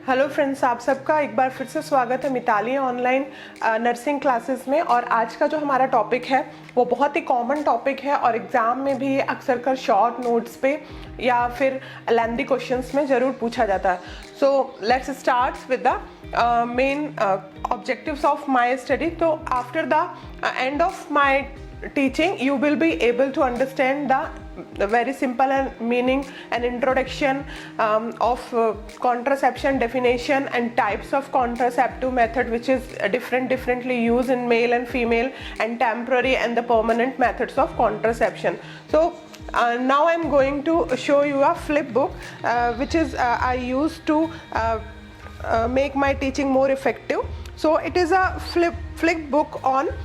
Hello friends, आप सबका एक बार फिर से स्वागत है मिताली ऑनलाइन नर्सिंग क्लासेस में। और आज का जो हमारा टॉपिक है वो बहुत ही कॉमन टॉपिक है और एग्ज़ाम में भी अक्सर कर शॉर्ट नोट्स पे या फिर लेंथी क्वेश्चंस में ज़रूर पूछा जाता है। So let's start with the main objectives of my study. तो after the end of my teaching you will be able to understand the very simple and meaning and introduction of contraception definition and types of contraceptive method which is differently used in male and female, and temporary and the permanent methods of contraception. So now I'm going to show you a flip book which is I used to make my teaching more effective. So it is a flip book on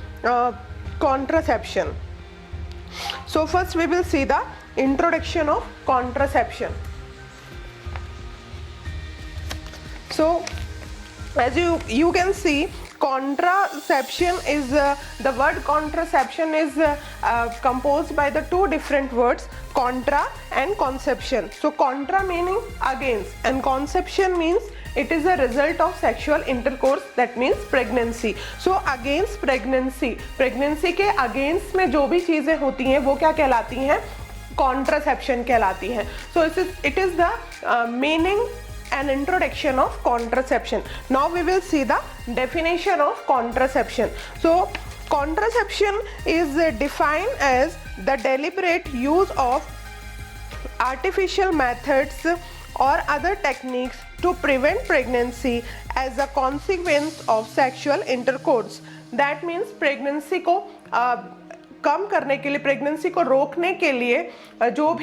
contraception. So first we will see the introduction of contraception. So as you can see, contraception is the word contraception is composed by the two different words, contra and conception. So contra meaning against and conception means it is a result of sexual intercourse, that means pregnancy. So against pregnancy, pregnancy के against में जो भी चीज़ें होती हैं वो क्या कहलाती हैं? Contraception कहलाती हैं. So it is the meaning and introduction of contraception. Now we will see the definition of contraception. So contraception is defined as the deliberate use of artificial methods or other techniques to prevent pregnancy as a consequence of sexual intercourse. That means pregnancy को कम करने के लिए, pregnancy को रोकने के लिए जो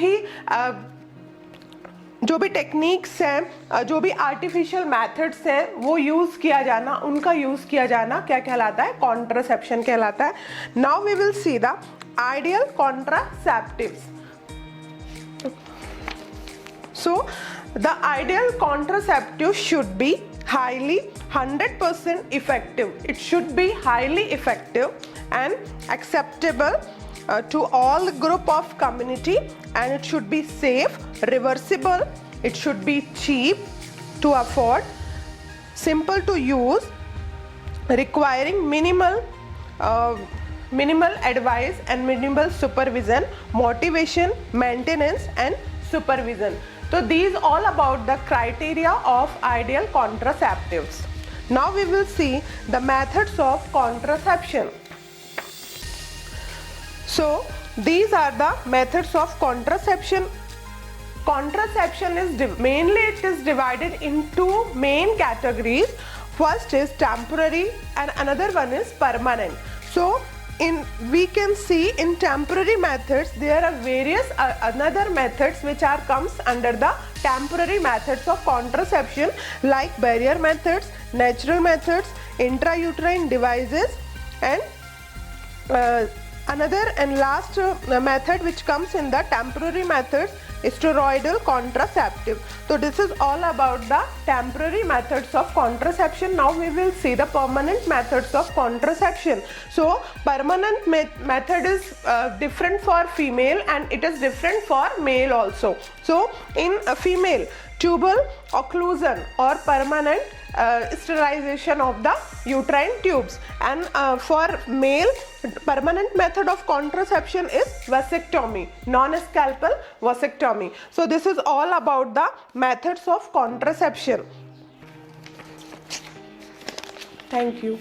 भी टेक्निक्स हैं, जो भी आर्टिफिशियल मेथड्स हैं वो यूज़ किया जाना, उनका यूज़ किया जाना क्या कहलाता है? कॉन्ट्रासेप्शन कहलाता है. Now we will see the ideal contraceptives. So the ideal contraceptive should be highly 100% effective. It should be highly effective and acceptable to all group of community, and it should be safe, reversible, it should be cheap to afford, simple to use, requiring minimal advice and minimal supervision, motivation, maintenance and supervision. So these all about the criteria of ideal contraceptives. Now we will see the methods of contraception. So these are the methods of contraception. Contraception is mainly it is divided in two main categories. First is temporary and another one is permanent. So we can see in temporary methods there are various another methods which are comes under the temporary methods of contraception, like barrier methods, natural methods, intrauterine devices, and another and last method which comes in the temporary methods is steroidal contraceptive. So this is all about the temporary methods of contraception. Now we will see the permanent methods of contraception. So permanent method is different for female and it is different for male also. So in a female, tubal occlusion or permanent sterilization of the uterine tubes, and for male permanent method of contraception is vasectomy, non-scalpel vasectomy. So this is all about the methods of contraception. Thank you.